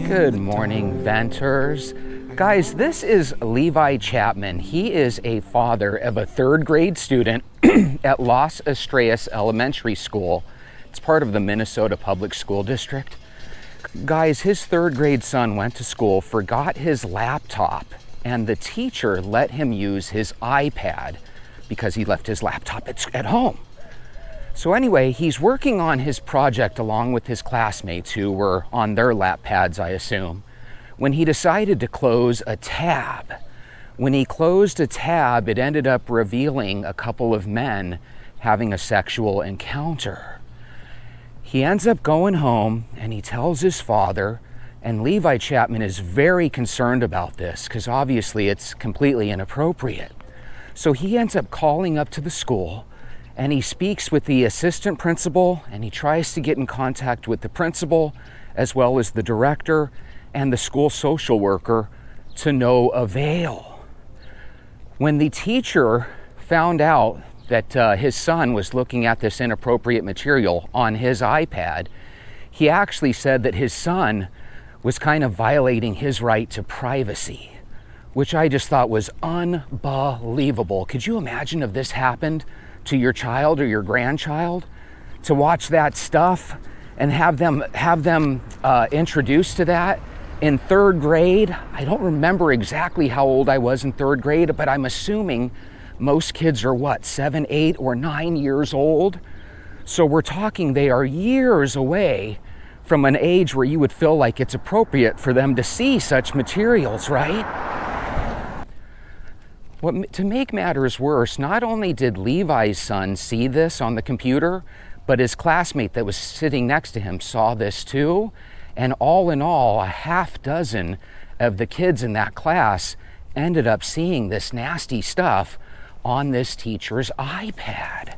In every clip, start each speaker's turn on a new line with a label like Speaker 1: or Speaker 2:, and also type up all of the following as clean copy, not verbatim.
Speaker 1: Good morning, venters. Guys, this is Levi Chapman. He is a father of a third grade student at Los Estrellas Elementary School. It's part of the Minnesota Public School District. Guys, his third grade son went to school, forgot his laptop, and the teacher let him use his iPad because he left his laptop at home. So anyway, he's working on his project along with his classmates who were on their lap pads, I assume, when he decided to close a tab. When he closed a tab, it ended up revealing a couple of men having a sexual encounter. He ends up going home and he tells his father, and Levi Chapman is very concerned about this because obviously it's completely inappropriate. So he ends up calling up to the school and he speaks with the assistant principal and he tries to get in contact with the principal as well as the director and the school social worker to no avail. When the teacher found out that his son was looking at this inappropriate material on his iPad, he actually said that his son was kind of violating his right to privacy, which I just thought was unbelievable. Could you imagine if this happened to your child or your grandchild, to watch that stuff and have them introduced to that in third grade? I don't remember exactly how old I was in third grade, but I'm assuming most kids are 7, 8, or 9 years old. So we're talking they are years away from an age where you would feel like it's appropriate for them to see such materials, right? To make matters worse, not only did Levi's son see this on the computer, but his classmate that was sitting next to him saw this too. And all in all, a half dozen of the kids in that class ended up seeing this nasty stuff on this teacher's iPad.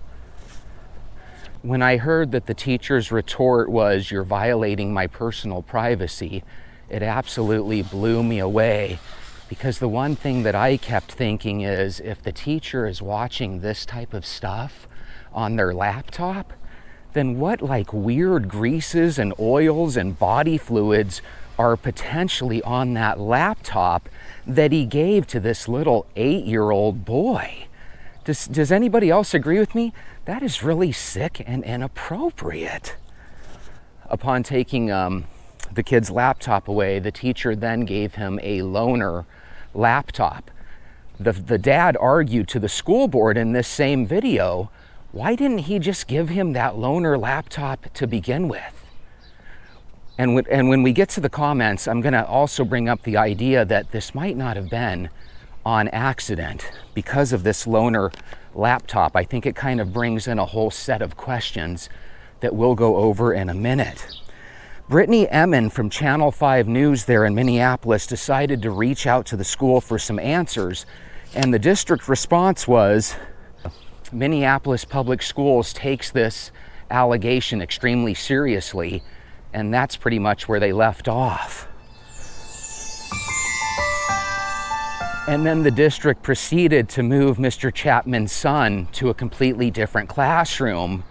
Speaker 1: When I heard that the teacher's retort was, "You're violating my personal privacy," it absolutely blew me away. Because the one thing that I kept thinking is, if the teacher is watching this type of stuff on their laptop, then what weird greases and oils and body fluids are potentially on that laptop that he gave to this little 8-year-old boy? Does anybody else agree with me? That is really sick and inappropriate. Upon taking the kid's laptop away, the teacher then gave him a loaner laptop. The dad argued to the school board in this same video, why didn't he just give him that loaner laptop to begin with? And when we get to the comments, I'm going to also bring up the idea that this might not have been on accident because of this loaner laptop. I think it kind of brings in a whole set of questions that we'll go over in a minute. Brittany Emmon from Channel 5 News there in Minneapolis decided to reach out to the school for some answers, and the district response was, Minneapolis Public Schools takes this allegation extremely seriously, and that's pretty much where they left off. And then the district proceeded to move Mr. Chapman's son to a completely different classroom,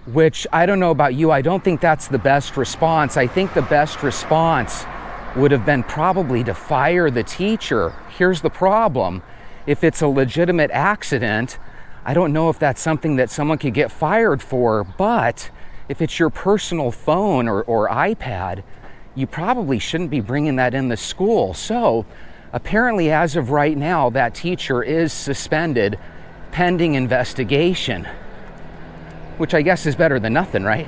Speaker 1: which I don't know about you, I don't think that's the best response. I think the best response would have been probably to fire the teacher. Here's the problem. If it's a legitimate accident, I don't know if that's something that someone could get fired for, but if it's your personal phone or iPad, you probably shouldn't be bringing that in the school. So apparently as of right now, that teacher is suspended pending investigation. Which I guess is better than nothing, right?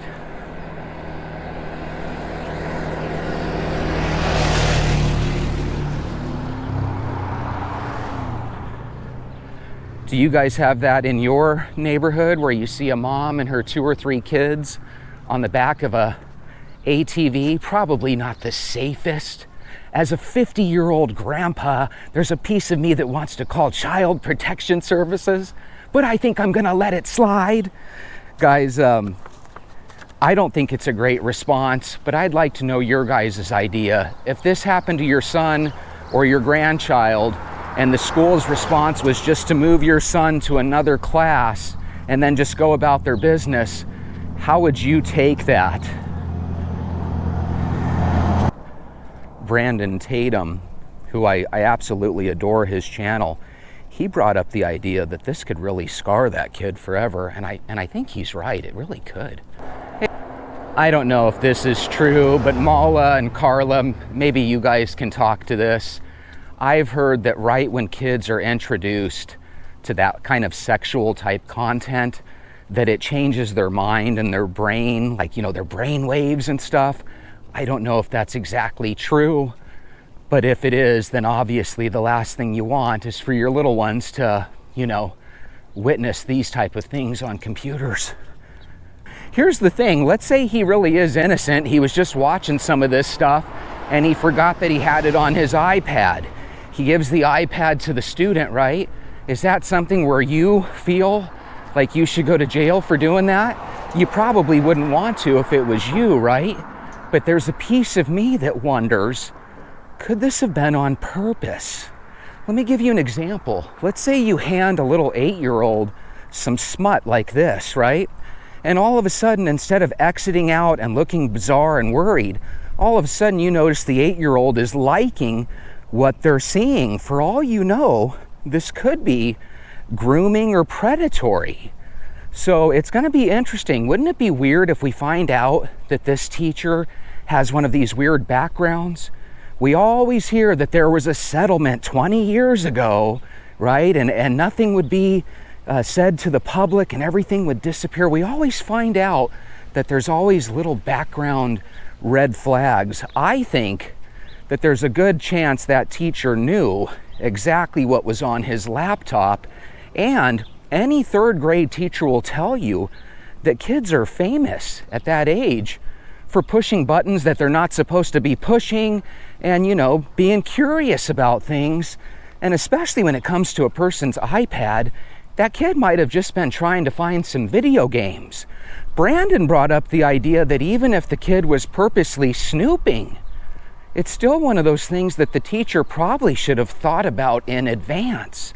Speaker 1: Do you guys have that in your neighborhood where you see a mom and her 2 or 3 kids on the back of a ATV? Probably not the safest. As a 50-year-old grandpa, there's a piece of me that wants to call Child Protection Services, but I think I'm gonna let it slide. Guys, I don't think it's a great response, but I'd like to know your guys' idea. If this happened to your son or your grandchild, and the school's response was just to move your son to another class and then just go about their business, how would you take that? Brandon Tatum, who I absolutely adore his channel, he brought up the idea that this could really scar that kid forever, and I think he's right, it really could. I don't know if this is true, but Mala and Carla, maybe you guys can talk to this. I've heard that right when kids are introduced to that kind of sexual type content, that it changes their mind and their brain, like, you know, their brain waves and stuff. I don't know if that's exactly true, but if it is, then obviously the last thing you want is for your little ones to, you know, witness these type of things on computers. Here's the thing, let's say he really is innocent, he was just watching some of this stuff and he forgot that he had it on his iPad. He gives the iPad to the student, right? Is that something where you feel like you should go to jail for doing that? You probably wouldn't want to if it was you, right? But there's a piece of me that wonders, could this have been on purpose? Let me give you an example. Let's say you hand a little 8-year-old some smut like this, right? And all of a sudden, instead of exiting out and looking bizarre and worried, all of a sudden you notice the 8-year-old is liking what they're seeing. For all you know, this could be grooming or predatory. So it's going to be interesting. Wouldn't it be weird if we find out that this teacher has one of these weird backgrounds? We always hear that there was a settlement 20 years ago, right? And nothing would be said to the public and everything would disappear. We always find out that there's always little background red flags. I think that there's a good chance that teacher knew exactly what was on his laptop, and any 3rd grade teacher will tell you that kids are famous at that age for pushing buttons that they're not supposed to be pushing and, you know, being curious about things. And especially when it comes to a person's iPad, that kid might have just been trying to find some video games. Brandon brought up the idea that even if the kid was purposely snooping, it's still one of those things that the teacher probably should have thought about in advance.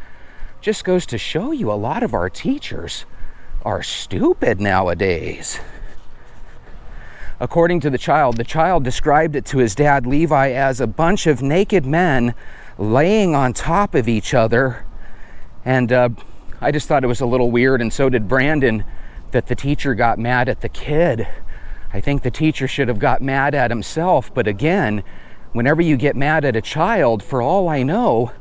Speaker 1: Just goes to show you a lot of our teachers are stupid nowadays. According to the child described it to his dad, Levi, as a bunch of naked men laying on top of each other. And I just thought it was a little weird, and so did Brandon, that the teacher got mad at the kid. I think the teacher should have got mad at himself, but again, whenever you get mad at a child, for all I know,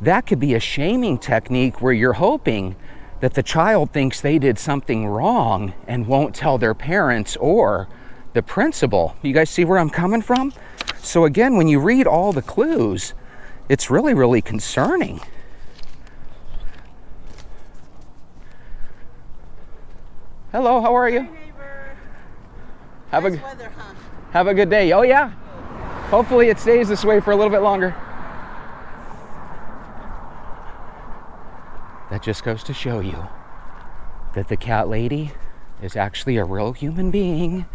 Speaker 1: that could be a shaming technique where you're hoping that the child thinks they did something wrong and won't tell their parents or the principal. You guys see where I'm coming from? So again, when you read all the clues, it's really, really concerning. Hello, how are you?
Speaker 2: Hi, neighbor.
Speaker 1: Have
Speaker 2: Nice
Speaker 1: a
Speaker 2: weather, huh?
Speaker 1: Have a good day. Oh yeah. Hopefully it stays this way for a little bit longer. That just goes to show you that the cat lady is actually a real human being,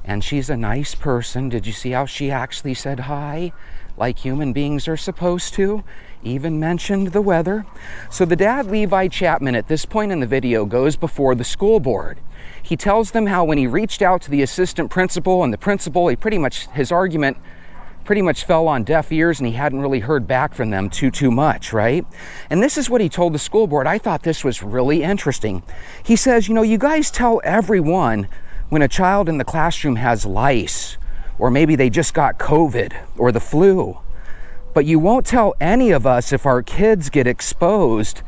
Speaker 1: and she's a nice person. Did you see how she actually said hi like human beings are supposed to? Even mentioned the weather. So the dad, Levi Chapman, at this point in the video goes before the school board. He tells them how when he reached out to the assistant principal and the principal, his argument pretty much fell on deaf ears, and he hadn't really heard back from them too much, right? And this is what he told the school board. I thought this was really interesting. He says, you know, you guys tell everyone when a child in the classroom has lice, or maybe they just got COVID or the flu, but you won't tell any of us if our kids get exposed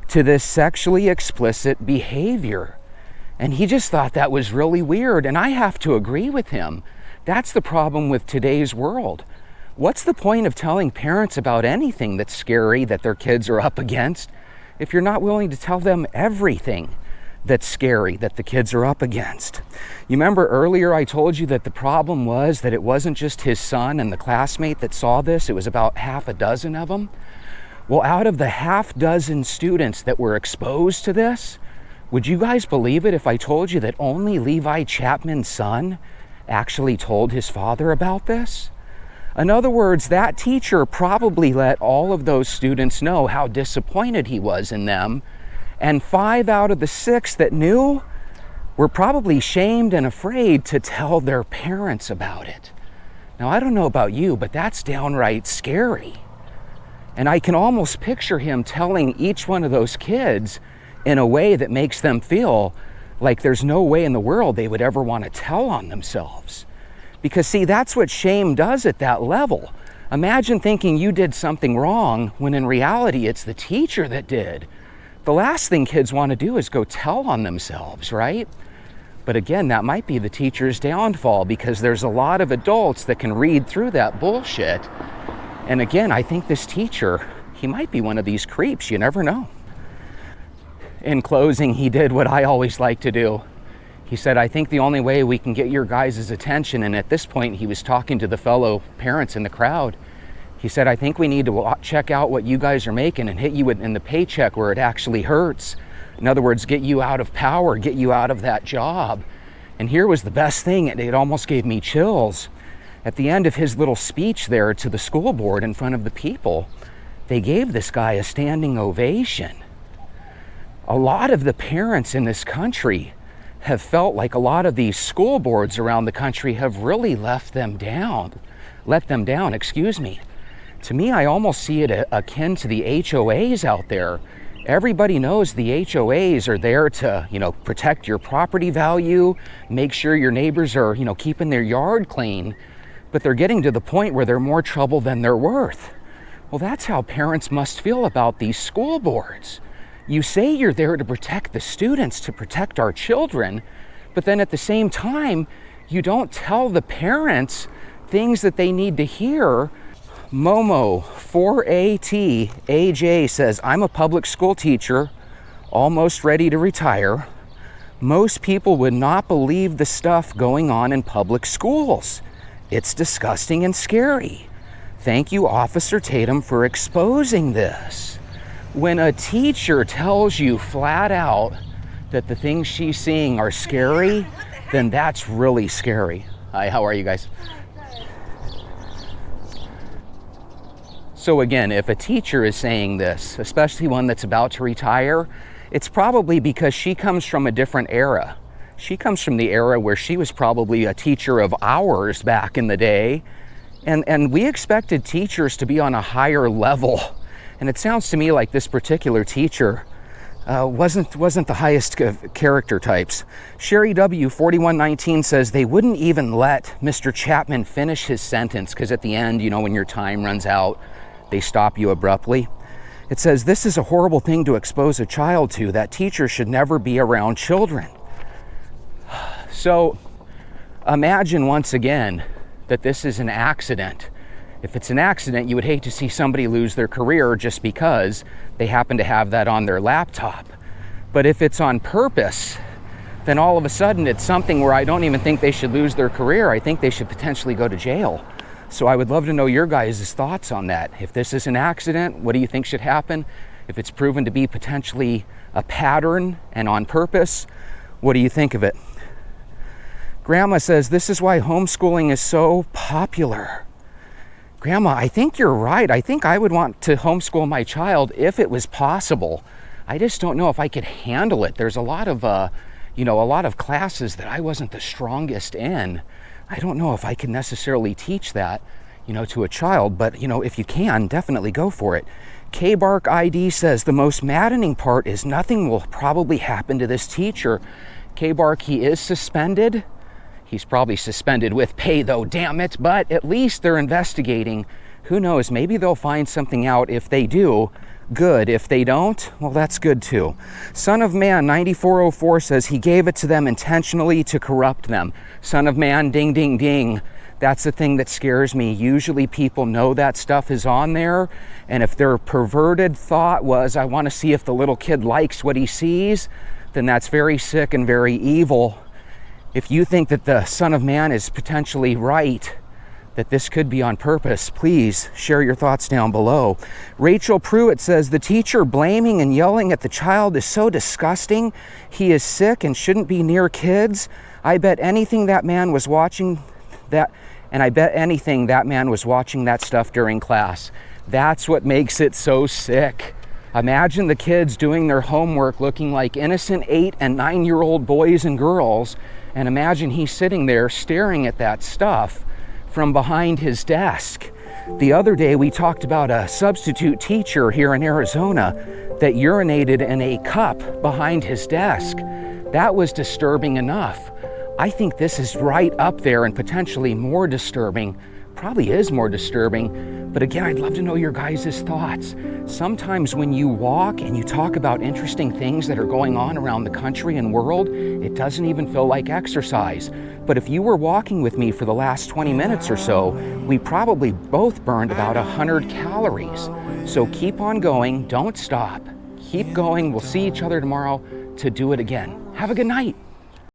Speaker 1: to this sexually explicit behavior. And he just thought that was really weird, and I have to agree with him. That's the problem with today's world. What's the point of telling parents about anything that's scary that their kids are up against? if you're not willing to tell them everything that's scary that the kids are up against? You remember earlier I told you that the problem was that it wasn't just his son and the classmate that saw this, it was about half a dozen of them. Well, out of the half dozen students that were exposed to this, would you guys believe it if I told you that only Levi Chapman's son actually told his father about this? In other words, that teacher probably let all of those students know how disappointed he was in them, and 5 out of the 6 that knew were probably shamed and afraid to tell their parents about it. Now, I don't know about you, but that's downright scary. And I can almost picture him telling each one of those kids in a way that makes them feel like there's no way in the world they would ever want to tell on themselves. Because see, that's what shame does at that level. Imagine thinking you did something wrong when in reality it's the teacher that did. The last thing kids want to do is go tell on themselves, right? But again, that might be the teacher's downfall, because there's a lot of adults that can read through that bullshit. And again, I think this teacher, he might be one of these creeps, you never know. In closing, he did what I always like to do. He said, I think the only way we can get your guys' attention, and at this point he was talking to the fellow parents in the crowd, he said, I think we need to check out what you guys are making and hit you in the paycheck where it actually hurts. In other words, get you out of power, get you out of that job. And here was the best thing, it almost gave me chills. At the end of his little speech there to the school board in front of the people, they gave this guy a standing ovation. A lot of the parents in this country have felt like a lot of these school boards around the country have really let them down, excuse me. To me, I almost see it akin to the HOAs out there. Everybody knows the HOAs are there to, protect your property value, make sure your neighbors are, keeping their yard clean, but they're getting to the point where they're more trouble than they're worth. Well, that's how parents must feel about these school boards. You say you're there to protect the students, to protect our children, but then at the same time, you don't tell the parents things that they need to hear. Momo 4AT AJ says, I'm a public school teacher, almost ready to retire. Most people would not believe the stuff going on in public schools. It's disgusting and scary. Thank you, Officer Tatum, for exposing this. When a teacher tells you flat out that the things she's seeing are scary, then that's really scary. Hi, how are you guys? So again, if a teacher is saying this, especially one that's about to retire, it's probably because she comes from a different era. She comes from the era where she was probably a teacher of hours back in the day, and we expected teachers to be on a higher level. And it sounds to me like this particular teacher wasn't the highest character types. Sherry W. 4119 says they wouldn't even let Mr. Chapman finish his sentence, because at the end, when your time runs out, they stop you abruptly. It says, this is a horrible thing to expose a child to. That teacher should never be around children. So imagine once again that this is an accident. If it's an accident, you would hate to see somebody lose their career just because they happen to have that on their laptop. But if it's on purpose, then all of a sudden it's something where I don't even think they should lose their career. I think they should potentially go to jail. So I would love to know your guys' thoughts on that. If this is an accident, what do you think should happen? If it's proven to be potentially a pattern and on purpose, what do you think of it? Grandma says, this is why homeschooling is so popular. Grandma, I think you're right. I think I would want to homeschool my child if it was possible. I just don't know if I could handle it. There's a lot of classes that I wasn't the strongest in. I don't know if I can necessarily teach that, to a child, but, if you can, definitely go for it. K-Bark ID says, the most maddening part is nothing will probably happen to this teacher. K-Bark, he is suspended. He's probably suspended with pay though, damn it, but at least they're investigating Who knows, maybe they'll find something out. If they do, good. If they don't, well, that's good too. Son of Man 9404 says he gave it to them intentionally to corrupt them. Son of Man, ding, ding, ding. That's the thing that scares me. Usually people know that stuff is on there, and if their perverted thought was, I want to see if the little kid likes what he sees, then that's very sick and very evil. If you think that the Son of Man is potentially right, that this could be on purpose, please share your thoughts down below. Rachel Pruitt says, the teacher blaming and yelling at the child is so disgusting. He is sick and shouldn't be near kids. I bet anything that man was watching that, and I bet anything that man was watching that stuff during class. That's what makes it so sick. Imagine the kids doing their homework looking like innocent 8 and 9-year-old boys and girls, and imagine he's sitting there staring at that stuff from behind his desk. The other day we talked about a substitute teacher here in Arizona that urinated in a cup behind his desk. That was disturbing enough. I think this is right up there and potentially more disturbing. Probably is more disturbing, but again, I'd love to know your guys' thoughts. Sometimes when you walk and you talk about interesting things that are going on around the country and world, it doesn't even feel like exercise. But if you were walking with me for the last 20 minutes or so, we probably both burned about 100 calories. So keep on going, don't stop. Keep going, we'll see each other tomorrow to do it again. Have a good night.